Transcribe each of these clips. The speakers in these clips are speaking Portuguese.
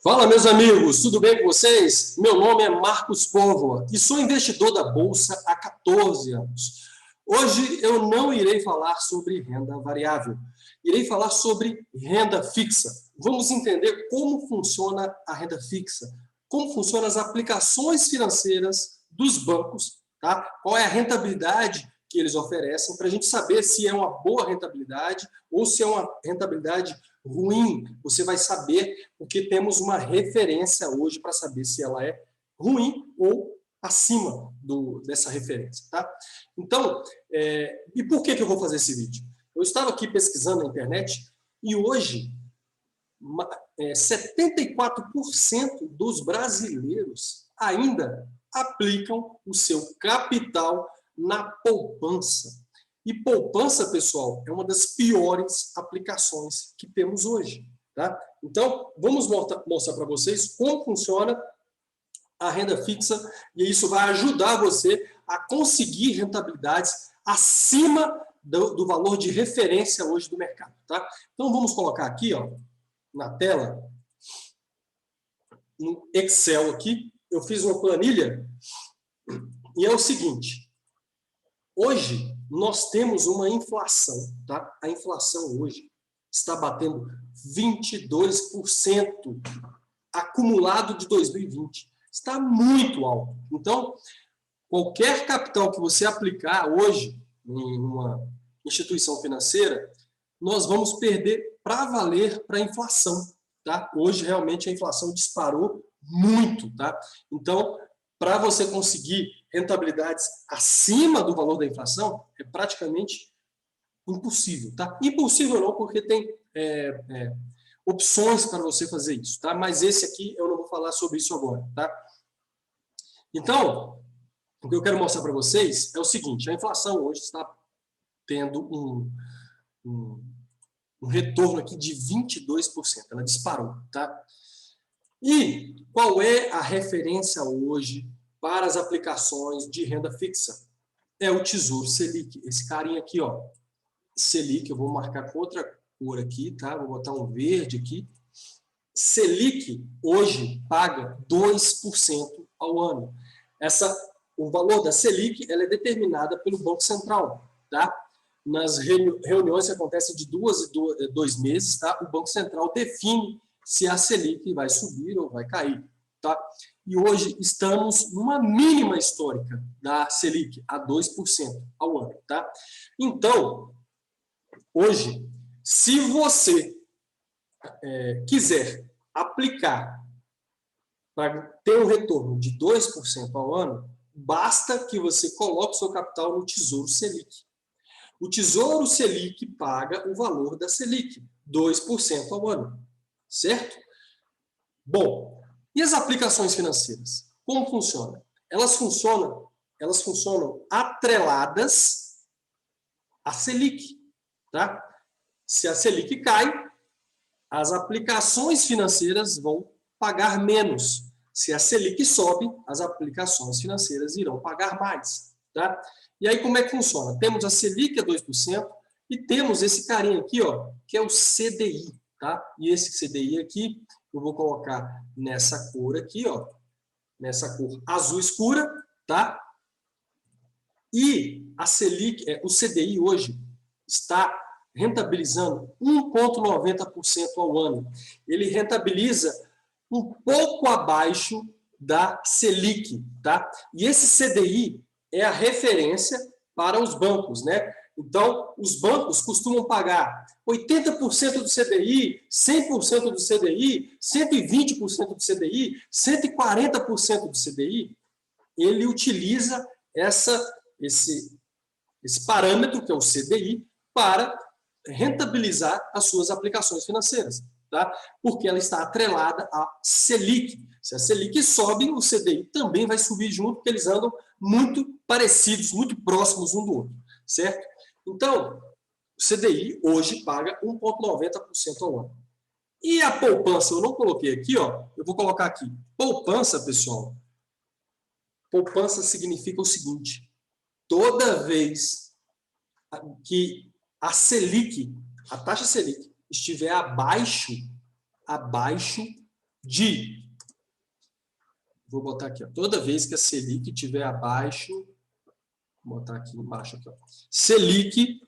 Fala, meus amigos, tudo bem com vocês? Meu nome é Marcos Póvoa e sou investidor da Bolsa há 14 anos. Hoje eu não irei falar sobre renda variável, irei falar sobre renda fixa. Vamos entender como funciona a renda fixa, como funcionam as aplicações financeiras dos bancos, tá? Qual é a rentabilidade que eles oferecem, para a gente saber se é uma boa rentabilidade ou se é uma rentabilidade ruim. Você vai saber, porque temos uma referência hoje para saber se ela é ruim ou acima dessa referência. Tá? Então, e por que eu vou fazer esse vídeo? Eu estava aqui pesquisando na internet e hoje 74% dos brasileiros ainda aplicam o seu capital na poupança. E poupança, pessoal, é uma das piores aplicações que temos hoje. Tá? Então, vamos mostrar para vocês como funciona a renda fixa e isso vai ajudar você a conseguir rentabilidades acima do valor de referência hoje do mercado. Tá? Então, vamos colocar aqui, ó, na tela, no Excel aqui, eu fiz uma planilha e é o seguinte, hoje nós temos uma inflação, tá? A inflação hoje está batendo 22% acumulado de 2020. Está muito alto. Então, qualquer capital que você aplicar hoje em uma instituição financeira, nós vamos perder para valer para a inflação. Tá? Hoje, realmente, a inflação disparou muito. Tá? Então, para você conseguir rentabilidades acima do valor da inflação, é praticamente impossível. Tá? Impossível não, porque tem opções para você fazer isso. Tá? Mas esse aqui, eu não vou falar sobre isso agora. Tá? Então, o que eu quero mostrar para vocês é o seguinte, a inflação hoje está tendo um retorno aqui de 22%, ela disparou, tá? E qual é a referência hoje para as aplicações de renda fixa? É o Tesouro Selic, esse carinha aqui, ó, Selic, eu vou marcar com outra cor aqui, tá? Vou botar um verde aqui. Selic hoje paga 2% ao ano. O valor da Selic ela é determinada pelo Banco Central, tá? Nas reuniões que acontecem de 2 meses, tá? O Banco Central define se a Selic vai subir ou vai cair, tá? E hoje estamos numa mínima histórica da Selic, a 2% ao ano, tá? Então, hoje, se você quiser aplicar para ter um retorno de 2% ao ano, basta que você coloque seu capital no Tesouro Selic. O Tesouro Selic paga o valor da Selic, 2% ao ano, certo? Bom, e as aplicações financeiras? Como funcionam? Elas funcionam atreladas à Selic, tá? Se a Selic cai, as aplicações financeiras vão pagar menos. Se a Selic sobe, as aplicações financeiras irão pagar mais. Tá? E aí como é que funciona? Temos a Selic a 2% e temos esse carinha aqui, ó, que é o CDI. Tá? E esse CDI aqui, eu vou colocar nessa cor aqui, ó, nessa cor azul escura, tá? E a Selic, o CDI hoje está rentabilizando 1,90% ao ano. Ele rentabiliza um pouco abaixo da Selic, tá? E esse CDI é a referência para os bancos, né? Então, os bancos costumam pagar 80% do CDI, 100% do CDI, 120% do CDI, 140% do CDI. Ele utiliza esse parâmetro, que é o CDI, para rentabilizar as suas aplicações financeiras, tá? Porque ela está atrelada à Selic. Se a Selic sobe, o CDI também vai subir junto, porque eles andam muito parecidos, muito próximos um do outro, certo? Então, o CDI hoje paga 1,90% ao ano. E a poupança, eu não coloquei aqui, ó, eu vou colocar aqui. Poupança, pessoal, poupança significa o seguinte, toda vez que a Selic, a taxa Selic, estiver abaixo vou botar aqui, ó, toda vez que a Selic estiver abaixo, vou botar aqui embaixo, aqui, ó, Selic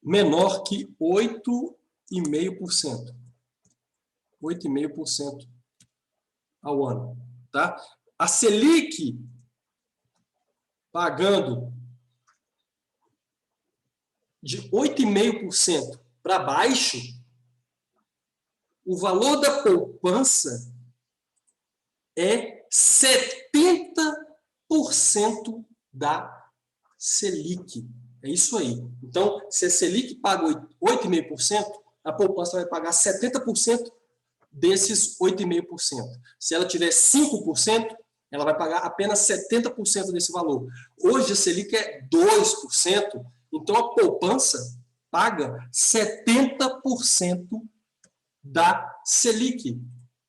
menor que 8,5%. 8,5% ao ano, tá? A Selic pagando de 8,5% para baixo, o valor da poupança é 70% da Selic. É isso aí. Então, se a Selic paga 8,5%, a poupança vai pagar 70% desses 8,5%. Se ela tiver 5%, ela vai pagar apenas 70% desse valor. Hoje a Selic é 2%, então a poupança paga 70% da Selic.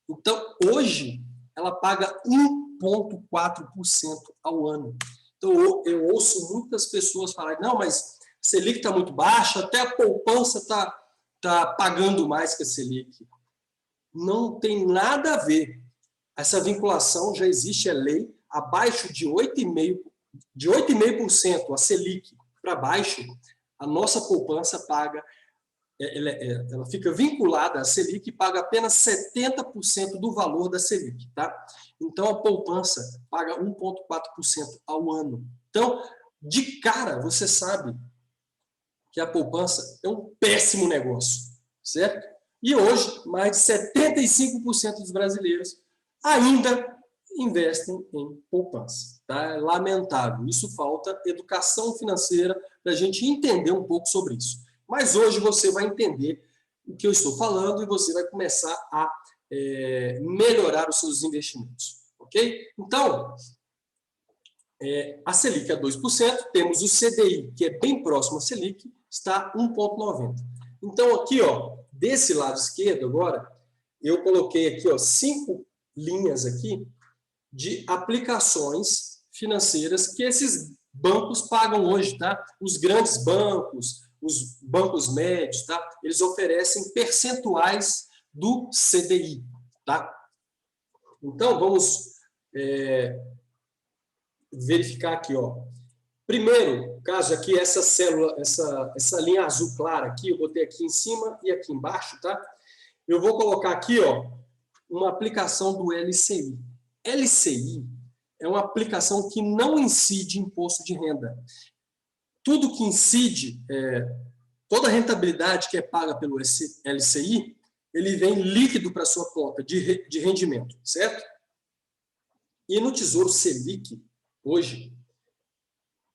Então, hoje, ela paga 1,4% ao ano. Então, eu ouço muitas pessoas falarem, não, mas a Selic está muito baixa, até a poupança está pagando mais que a Selic. Não tem nada a ver. Essa vinculação já existe, é lei, abaixo de 8,5% a Selic para baixo, a nossa poupança paga, ela fica vinculada à Selic e paga apenas 70% do valor da Selic, tá? Então, a poupança paga 1,4% ao ano. Então, de cara, você sabe que a poupança é um péssimo negócio, certo? E hoje, mais de 75% dos brasileiros ainda investem em poupança. Tá? É lamentável. Isso falta educação financeira para a gente entender um pouco sobre isso. Mas hoje você vai entender o que eu estou falando e você vai começar a melhorar os seus investimentos. Ok? Então, a Selic é 2%, temos o CDI, que é bem próximo à Selic, está 1,90%. Então, aqui, ó, desse lado esquerdo agora, eu coloquei aqui, ó, 5 linhas aqui de aplicações financeiras que esses bancos pagam hoje, tá? Os grandes bancos, os bancos médios, tá? Eles oferecem percentuais do CDI, tá? Então, vamos verificar aqui, ó. Primeiro caso aqui, essa célula, essa linha azul clara aqui, eu botei aqui em cima e aqui embaixo, tá? Eu vou colocar aqui, ó, uma aplicação do LCI. LCI é uma aplicação que não incide imposto de renda. Tudo que incide, toda a rentabilidade que é paga pelo LCI, ele vem líquido para a sua conta de rendimento, certo? E no Tesouro Selic, hoje,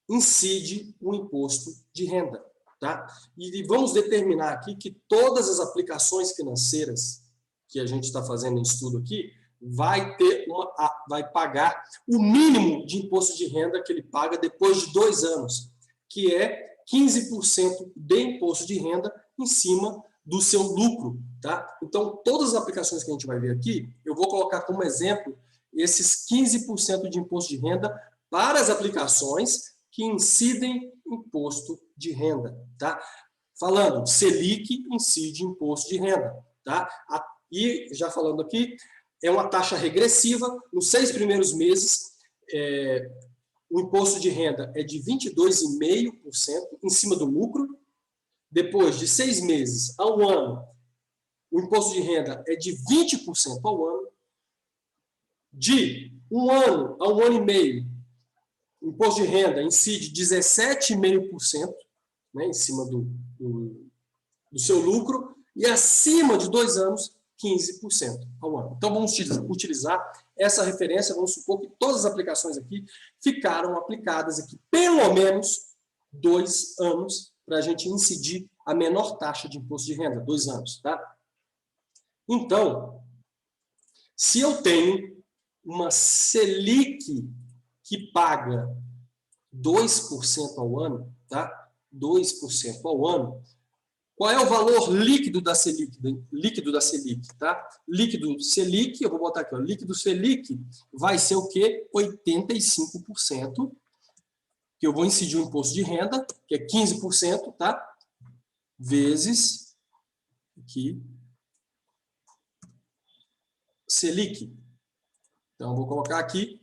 incide o imposto de renda, tá? E vamos determinar aqui que todas as aplicações financeiras que a gente está fazendo em estudo aqui vai pagar o mínimo de imposto de renda que ele paga depois de 2 anos, que é 15% de imposto de renda em cima do seu lucro, tá? Então, todas as aplicações que a gente vai ver aqui, eu vou colocar como exemplo esses 15% de imposto de renda para as aplicações que incidem imposto de renda, tá? Falando, Selic incide imposto de renda, tá? E já falando aqui, é uma taxa regressiva, nos 6 primeiros meses, o imposto de renda é de 22,5% em cima do lucro, depois de 6 meses a 1 ano, o imposto de renda é de 20% ao ano, de 1 ano a 1 ano e meio, o imposto de renda incide 17,5%, né, em cima do seu lucro, e acima de 2 anos, 15% ao ano. Então, vamos utilizar essa referência, vamos supor que todas as aplicações aqui ficaram aplicadas aqui pelo menos 2 anos para a gente incidir a menor taxa de imposto de renda, 2 anos, tá? Então, se eu tenho uma Selic que paga 2% ao ano, tá? 2% ao ano. Qual é o valor líquido da Selic? Líquido da Selic, tá? Líquido Selic, eu vou botar aqui, ó, líquido Selic vai ser o quê? 85%, que eu vou incidir o imposto de renda, que é 15%, tá? Vezes aqui Selic. Então, vou colocar aqui.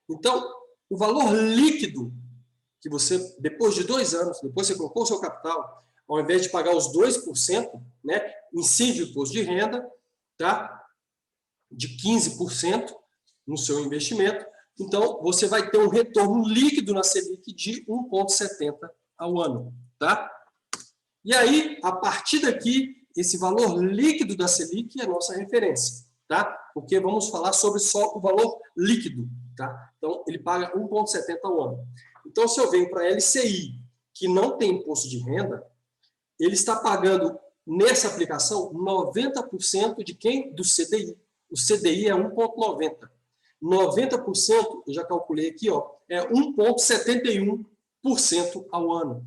Então, o valor líquido que você, depois de 2 anos, depois você colocou o seu capital, ao invés de pagar os 2%, né, incide o imposto de renda, tá? De 15% no seu investimento. Então, você vai ter um retorno líquido na Selic de 1,70 ao ano, tá? E aí, a partir daqui, esse valor líquido da Selic é a nossa referência, tá? Porque vamos falar sobre só o valor líquido, tá? Então, ele paga 1,70 ao ano. Então, se eu venho para a LCI, que não tem imposto de renda, ele está pagando, nessa aplicação, 90% de quem? Do CDI. O CDI é 1,90. 90%, eu já calculei aqui, ó, é 1,71% ao ano.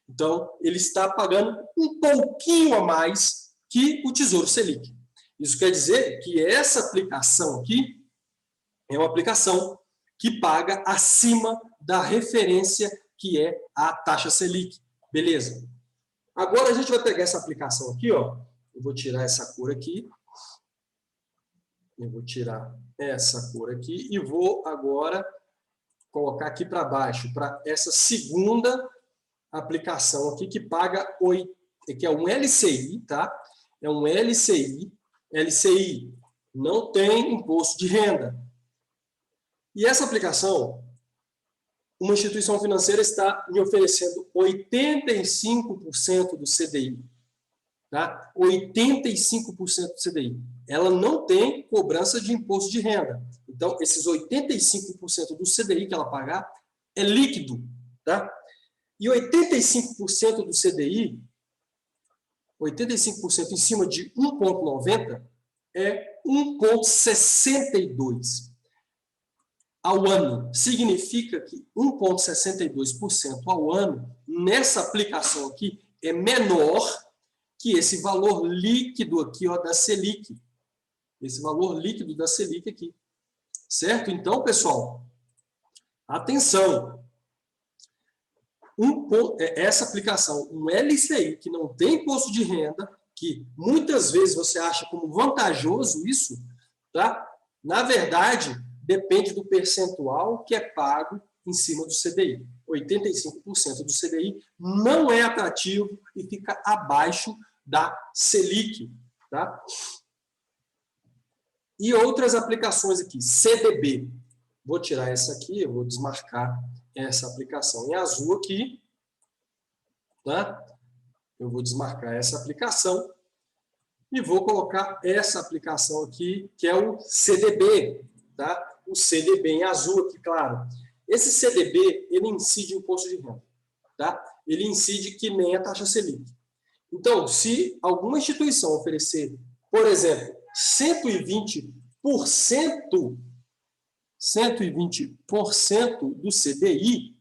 Então, ele está pagando um pouquinho a mais que o Tesouro Selic. Isso quer dizer que essa aplicação aqui é uma aplicação que paga acima da referência que é a taxa Selic. Beleza? Agora a gente vai pegar essa aplicação aqui, ó. Eu vou tirar essa cor aqui. Eu vou tirar essa cor aqui e vou agora colocar aqui para baixo, para essa segunda aplicação aqui que paga, que é um LCI, tá? É um LCI. LCI não tem imposto de renda. E essa aplicação, uma instituição financeira está me oferecendo 85% do CDI. Tá? 85% do CDI. Ela não tem cobrança de imposto de renda. Então, esses 85% do CDI que ela pagar é líquido. Tá? E 85% do CDI, 85% em cima de 1,90 é 1,62 ao ano. Significa que 1,62% ao ano, nessa aplicação aqui, é menor que esse valor líquido aqui, ó, da Selic. Esse valor líquido da Selic aqui. Certo? Então, pessoal, atenção. Essa aplicação, um LCI, que não tem imposto de renda, que muitas vezes você acha como vantajoso isso, tá? Na verdade, depende do percentual que é pago em cima do CDI. 85% do CDI não é atrativo e fica abaixo da Selic. Tá? E outras aplicações aqui, CDB. Vou tirar essa aqui, eu vou desmarcar essa aplicação em azul aqui. Tá? Eu vou desmarcar essa aplicação e vou colocar essa aplicação aqui, que é o CDB. Tá? O CDB em azul aqui, claro. Esse CDB, ele incide imposto de renda. Tá? Ele incide que nem a taxa Selic. Então, se alguma instituição oferecer, por exemplo, 120% do CDI,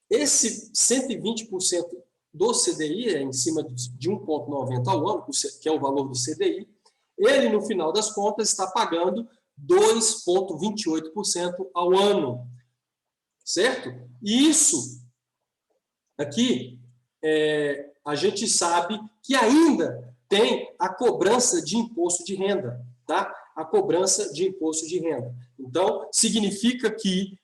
esse 120% do CDI, é em cima de 1,90 ao ano, que é o valor do CDI, ele, no final das contas, está pagando 2,28% ao ano. Certo? E isso aqui, a gente sabe que ainda tem a cobrança de imposto de renda, tá? A cobrança de imposto de renda. Então, significa que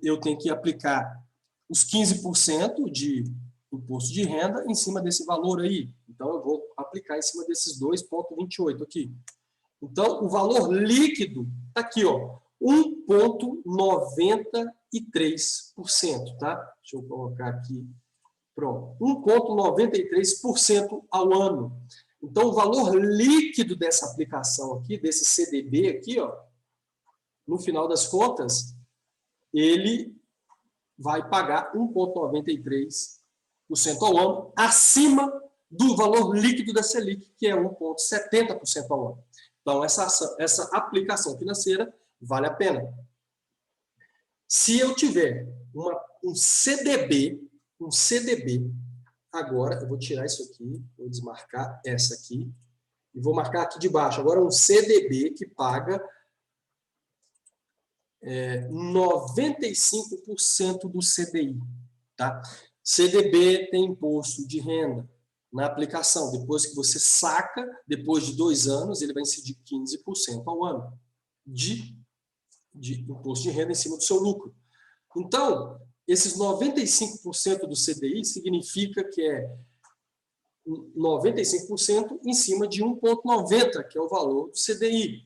eu tenho que aplicar os 15% de imposto de renda em cima desse valor aí. Então, eu vou aplicar em cima desses 2,28 aqui. Então, o valor líquido está aqui, ó, 1,93%, tá? Deixa eu colocar aqui. Pronto, 1,93% ao ano. Então, o valor líquido dessa aplicação aqui, desse CDB aqui, ó, no final das contas, ele vai pagar 1,93% ao ano, acima do valor líquido da Selic, que é 1,70% ao ano. Então, essa aplicação financeira vale a pena. Se eu tiver um CDB, agora, eu vou tirar isso aqui, vou desmarcar essa aqui, e vou marcar aqui de baixo. Agora, um CDB que paga 95% do CDI. Tá? CDB tem imposto de renda, na aplicação. Depois que você saca, depois de 2 anos, ele vai incidir 15% ao ano de imposto de renda em cima do seu lucro. Então, esses 95% do CDI significa que é 95% em cima de 1,90, que é o valor do CDI.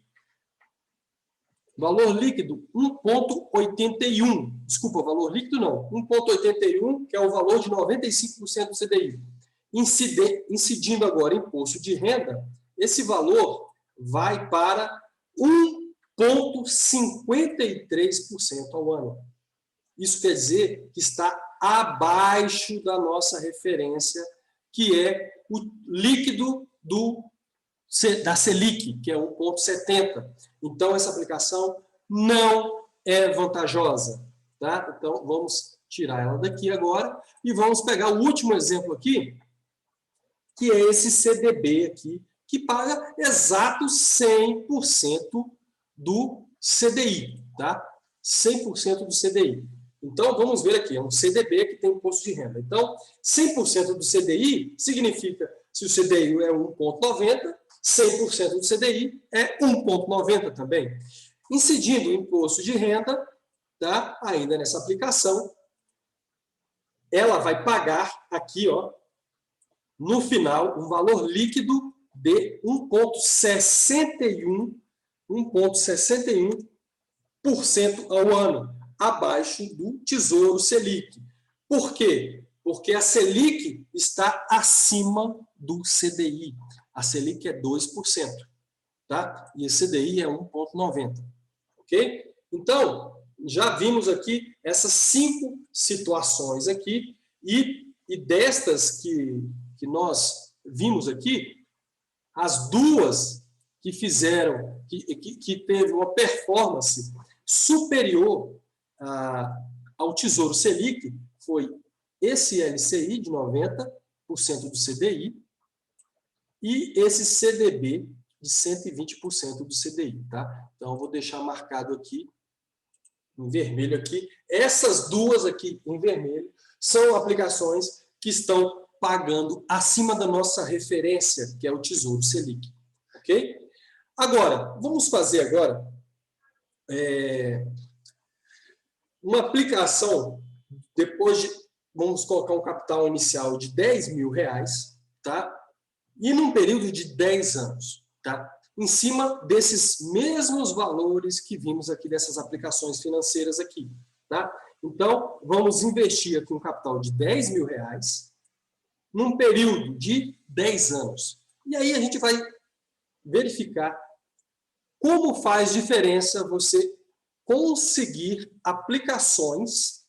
Valor líquido, 1,81. Desculpa, valor líquido não. 1,81, que é o valor de 95% do CDI. Incidindo agora imposto de renda, esse valor vai para 1,53% ao ano. Isso quer dizer que está abaixo da nossa referência, que é o líquido da Selic, que é 1,70. Então, essa aplicação não é vantajosa. Tá? Então, vamos tirar ela daqui agora e vamos pegar o último exemplo aqui, que é esse CDB aqui, que paga exato 100% do CDI. Tá? 100% do CDI. Então, vamos ver aqui, é um CDB que tem imposto de renda. Então, 100% do CDI significa, se o CDI é 1,90, 100% do CDI é 1,90 também. Incidindo o imposto de renda, tá? Ainda nessa aplicação, ela vai pagar aqui, ó, no final, um valor líquido de 1,61% ao ano, abaixo do Tesouro Selic. Por quê? Porque a Selic está acima do CDI. A Selic é 2%, tá? E o CDI é 1,90, ok? Então, já vimos aqui essas 5 situações aqui, e destas que nós vimos aqui, as 2 que fizeram, que teve uma performance superior ao Tesouro Selic, foi esse LCI de 90% do CDI e esse CDB de 120% do CDI, tá? Então, eu vou deixar marcado aqui, em vermelho aqui. Essas 2 aqui, em vermelho, são aplicações que estão pagando acima da nossa referência, que é o Tesouro Selic, ok? Agora, vamos fazer agora uma aplicação, depois de, vamos colocar um capital inicial de R$10.000, tá? E num período de 10 anos, tá? Em cima desses mesmos valores que vimos aqui dessas aplicações financeiras aqui, tá? Então, vamos investir aqui um capital de R$10.000 num período de 10 anos. E aí a gente vai verificar como faz diferença você conseguir aplicações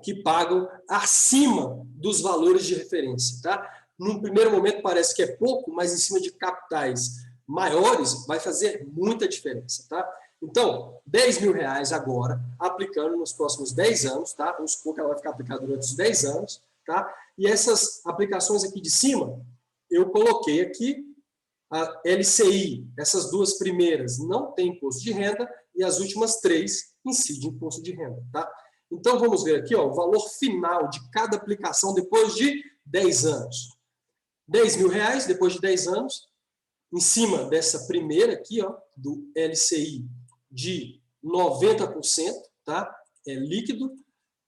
que pagam acima dos valores de referência, tá? Num primeiro momento parece que é pouco, mas em cima de capitais maiores vai fazer muita diferença, tá? Então, R$10.000 agora, aplicando nos próximos 10 anos, tá? Vamos supor que ela vai ficar aplicada durante os 10 anos, tá? E essas aplicações aqui de cima, eu coloquei aqui a LCI, essas 2 primeiras não têm imposto de renda e as últimas 3 incidem imposto de renda, tá? Então, vamos ver aqui, ó, o valor final de cada aplicação depois de 10 anos. R$10.000 depois de 10 anos, em cima dessa primeira aqui, ó, do LCI de 90%, tá? É líquido,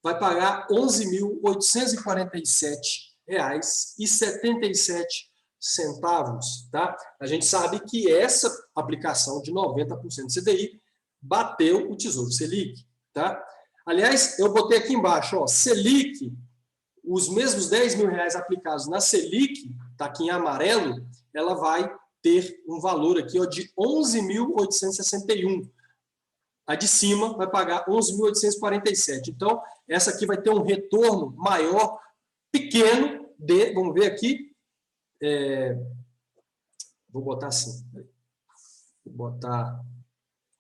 vai pagar R$11.847,77, tá? A gente sabe que essa aplicação de 90% de CDI bateu o Tesouro Selic, tá? Aliás, eu botei aqui embaixo, ó, Selic, os mesmos R$10.000 aplicados na Selic, tá aqui em amarelo, ela vai ter um valor aqui, ó, de 11.861. A de cima vai pagar 11.847. Então, essa aqui vai ter um retorno maior, pequeno, vamos ver aqui, vou botar assim, vou botar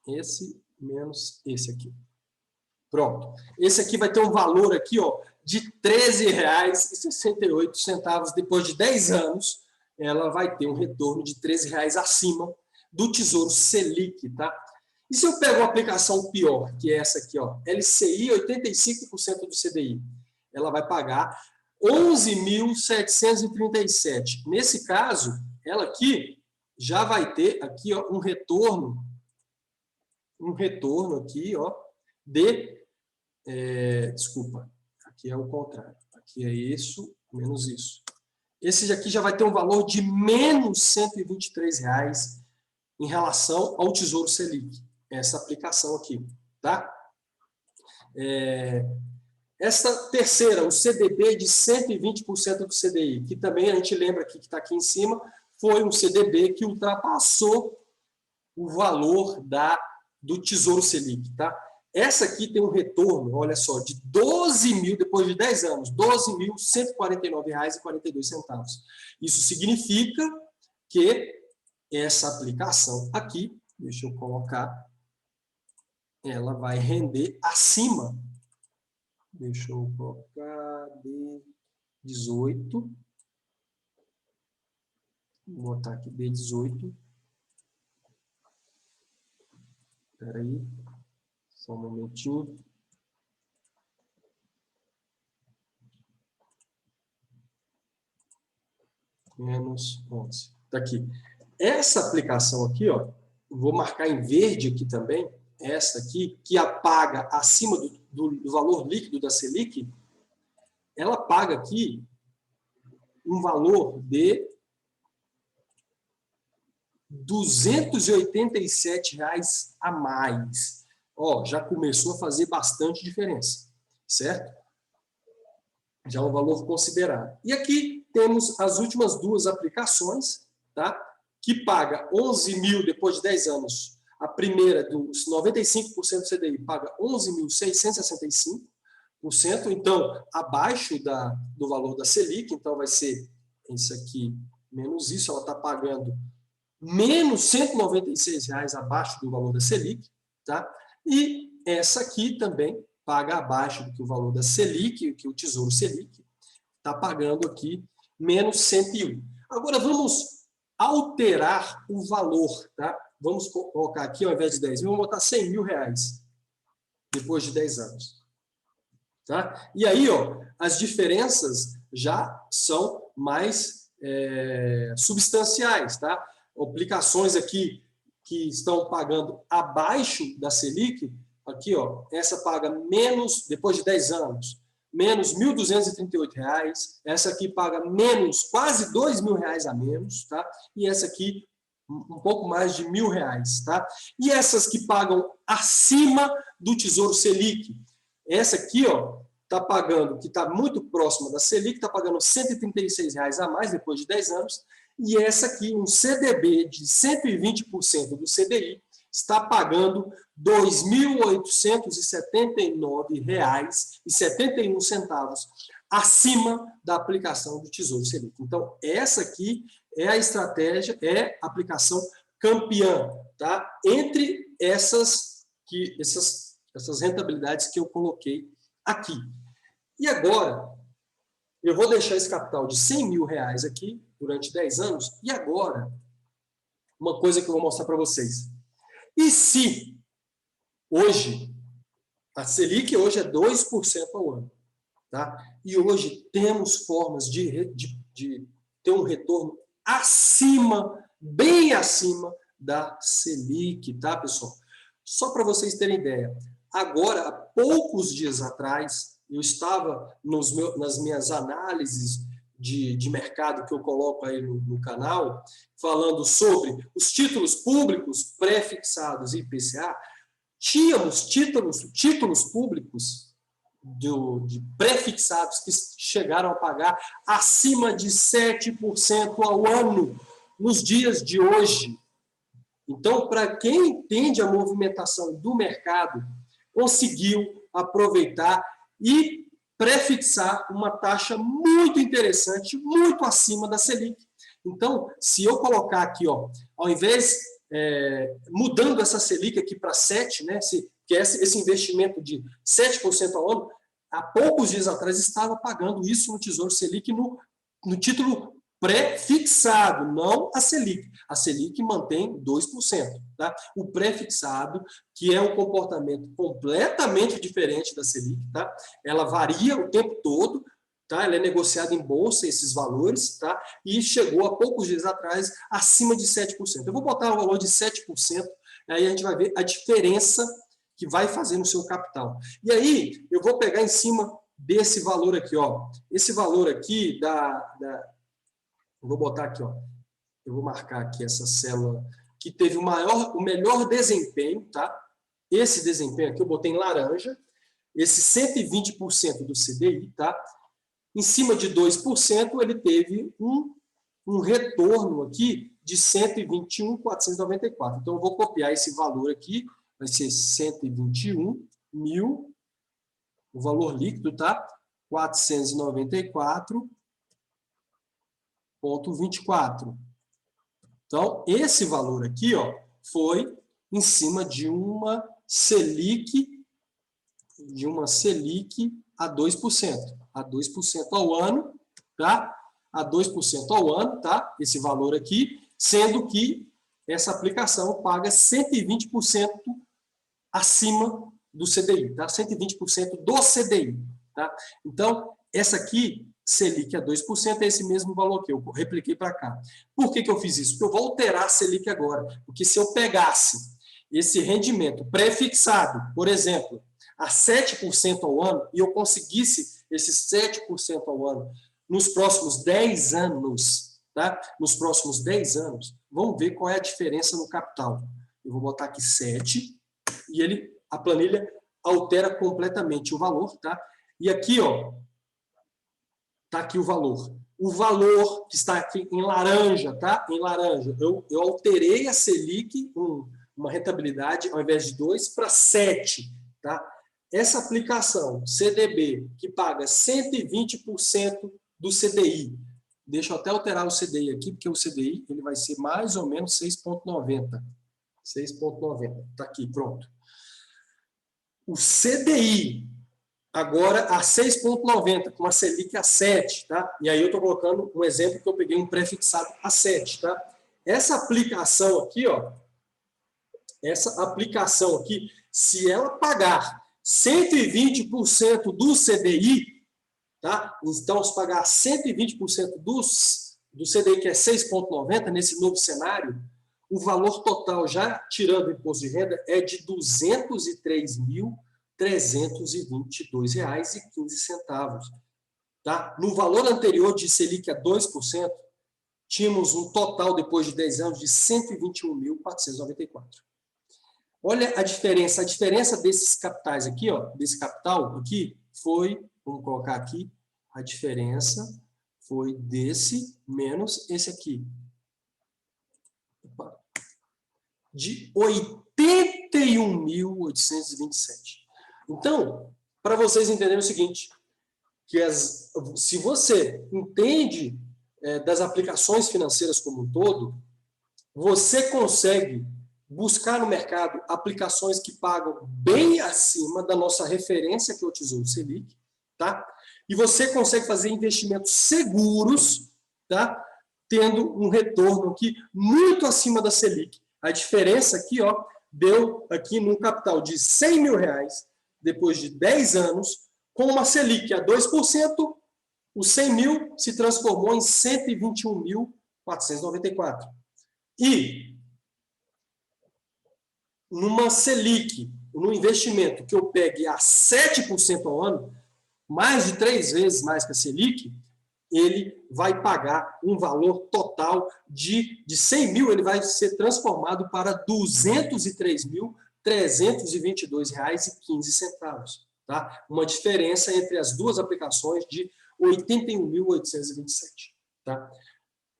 esse menos esse aqui. Pronto. Esse aqui vai ter um valor aqui, ó, de R$13,68. Depois de 10 anos, ela vai ter um retorno de R$13 acima do Tesouro Selic, tá? E se eu pego uma aplicação pior, que é essa aqui, ó, LCI 85% do CDI, ela vai pagar 11.737. Nesse caso, ela aqui já vai ter aqui, ó, um retorno aqui, ó, desculpa, aqui é o contrário. Aqui é isso, menos isso. Esse aqui já vai ter um valor de menos R$ 123,00 em relação ao Tesouro Selic. Essa aplicação aqui, tá? Essa terceira, o CDB de 120% do CDI, que também a gente lembra aqui que está aqui em cima, foi um CDB que ultrapassou o valor do Tesouro Selic, tá? Essa aqui tem um retorno, olha só, de 12 mil, depois de 10 anos, R$ 12.149,42. Isso significa que essa aplicação aqui, deixa eu colocar, ela vai render acima, deixa eu colocar, D18, vou botar aqui D18, espera aí. Só um momentinho. Menos 11. Tá aqui. Essa aplicação aqui, ó, vou marcar em verde aqui também, essa aqui, que a paga acima do valor líquido da Selic, ela paga aqui um valor de R$ 287,00 a mais. Ó, já começou a fazer bastante diferença, certo? Já é um valor considerável. E aqui temos as últimas duas aplicações, tá? Que paga 11 mil depois de 10 anos. A primeira, dos 95% do CDI, paga 11.665%, então, abaixo do valor da Selic, então vai ser isso aqui menos isso, ela está pagando menos R$ 196,00 abaixo do valor da Selic, tá? E essa aqui também paga abaixo do que o valor da Selic, que o Tesouro Selic está pagando aqui, menos 101. Agora, vamos alterar o valor, tá? Vamos colocar aqui, ao invés de 10 mil, vamos botar R$ 100.000, depois de 10 anos. Tá? E aí, ó, as diferenças já são mais substanciais, tá? Aplicações aqui que estão pagando abaixo da Selic, aqui, ó, essa paga menos, depois de 10 anos, menos R$ 1.238, essa aqui paga menos, quase R$ 2.000 a menos, tá? E essa aqui, um pouco mais de R$ 1.000, tá? E essas que pagam acima do Tesouro Selic, essa aqui, ó, tá pagando, que está muito próxima da Selic, está pagando R$ 136,00 a mais depois de 10 anos, e essa aqui, um CDB de 120% do CDI, está pagando R$ 2.879,71 acima da aplicação do Tesouro Selic. Então, essa aqui é a estratégia, é a aplicação campeã, tá? Entre essas rentabilidades que eu coloquei aqui. E agora, eu vou deixar esse capital de R$ 100.000 aqui, durante 10 anos, e agora, uma coisa que eu vou mostrar para vocês. E se hoje, a Selic hoje é 2% ao ano, tá? E hoje temos formas de ter um retorno acima, bem acima da Selic, tá, pessoal? Só para vocês terem ideia, agora, há poucos dias atrás, eu estava nas minhas análises de mercado que eu coloco aí no canal, falando sobre os títulos públicos pré-fixados e IPCA. Tínhamos títulos públicos de pré-fixados que chegaram a pagar acima de 7% ao ano nos dias de hoje. Então, para quem entende a movimentação do mercado, conseguiu aproveitar e prefixar uma taxa muito interessante, muito acima da Selic. Então, se eu colocar aqui, ó, ao invés, mudando essa Selic aqui para 7%, né, que é esse investimento de 7% ao ano, há poucos dias atrás estava pagando isso no Tesouro Selic no título pré-fixado, não a Selic. A Selic mantém 2%. Tá? O pré-fixado, que é um comportamento completamente diferente da Selic, tá? Ela varia o tempo todo, tá? Ela é negociada em bolsa, esses valores, tá? E chegou há poucos dias atrás acima de 7%. Eu vou botar o valor de 7%, aí a gente vai ver a diferença que vai fazer no seu capital. E aí, eu vou pegar em cima desse valor aqui, ó. Esse valor aqui eu vou botar aqui, ó. Eu vou marcar aqui essa célula que teve o melhor desempenho, tá? Esse desempenho aqui eu botei em laranja, esse 120% do CDI, tá? Em cima de 2%, ele teve um retorno aqui de 121.494. Então, eu vou copiar esse valor aqui, vai ser 121 mil, o valor líquido, tá? 494,24. Então, esse valor aqui, ó, foi em cima de uma Selic a 2%. A 2% ao ano, tá? A 2% ao ano, tá? Esse valor aqui, sendo que essa aplicação paga 120% acima do CDI, tá? 120% do CDI, tá? Então, essa aqui, Selic a 2%, é esse mesmo valor que eu repliquei para cá. Por que eu fiz isso? Porque eu vou alterar a Selic agora. Porque se eu pegasse esse rendimento pré-fixado, por exemplo, a 7% ao ano, e eu conseguisse esses 7% ao ano nos próximos 10 anos, tá? Nos próximos 10 anos, vamos ver qual é a diferença no capital. Eu vou botar aqui 7, e a planilha altera completamente o valor, tá? E aqui, ó, tá aqui o valor. O valor que está aqui em laranja, tá? Em laranja, eu alterei a Selic, uma rentabilidade, ao invés de 2, para 7, tá? Essa aplicação, CDB, que paga 120% do CDI, deixa eu até alterar o CDI aqui, porque o CDI ele vai ser mais ou menos 6,90. 6,90. Está aqui, pronto. O CDI, agora a 6,90, com a Selic a 7, tá? E aí eu estou colocando um exemplo que eu peguei um pré-fixado a 7, tá? Essa aplicação aqui, ó, se ela pagar 120% do CDI, tá? Então, se pagar 120% do CDI, que é 6,90, nesse novo cenário, o valor total, já tirando o imposto de renda, é de R$ 203.322,15. Tá? No valor anterior de Selic a 2%, tínhamos um total, depois de 10 anos, de 121.494. Olha a diferença. A diferença desses capitais aqui, ó, desse capital aqui, foi, vamos colocar aqui, a diferença foi desse menos esse aqui. Opa. De 81.827. Então, para vocês entenderem o seguinte, que se você entende das aplicações financeiras como um todo, você consegue buscar no mercado aplicações que pagam bem acima da nossa referência, que é o Tesouro Selic, tá? E você consegue fazer investimentos seguros, tá? Tendo um retorno aqui muito acima da Selic. A diferença aqui, ó, deu aqui num capital de R$100 mil, depois de 10 anos, com uma Selic a 2%, os 100 mil se transformou em 121.494. E numa Selic, no investimento que eu pegue a 7% ao ano, mais de 3 vezes mais que a Selic, ele vai pagar um valor total de 100 mil, ele vai ser transformado para R$ 203.322,15. Tá? Uma diferença entre as duas aplicações de 81.827. Tá?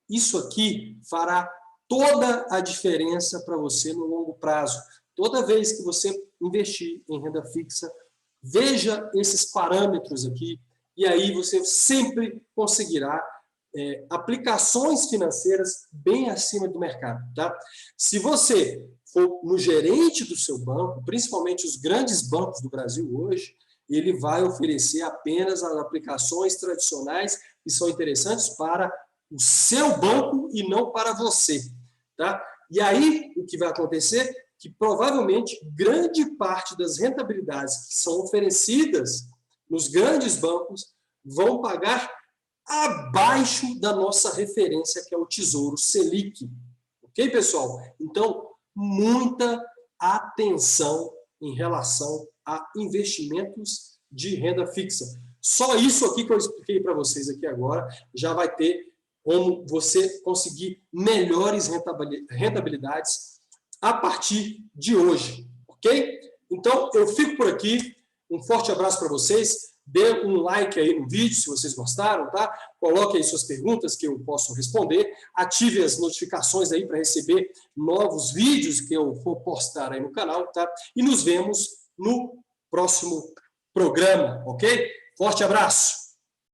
Isso aqui fará toda a diferença para você no longo prazo. Toda vez que você investir em renda fixa, veja esses parâmetros aqui, e aí você sempre conseguirá aplicações financeiras bem acima do mercado. Tá? Se você for no gerente do seu banco, principalmente os grandes bancos do Brasil hoje, ele vai oferecer apenas as aplicações tradicionais que são interessantes para o seu banco e não para você. Tá? E aí, o que vai acontecer? Que provavelmente grande parte das rentabilidades que são oferecidas nos grandes bancos vão pagar abaixo da nossa referência, que é o Tesouro Selic. Ok, pessoal? Então, muita atenção em relação a investimentos de renda fixa. Só isso aqui que eu expliquei para vocês aqui agora já vai ter como você conseguir melhores rentabilidades a partir de hoje, ok? Então, eu fico por aqui. Um forte abraço para vocês. Dê um like aí no vídeo, se vocês gostaram, tá? Coloque aí suas perguntas que eu posso responder. Ative as notificações aí para receber novos vídeos que eu vou postar aí no canal, tá? E nos vemos no próximo programa, ok? Forte abraço!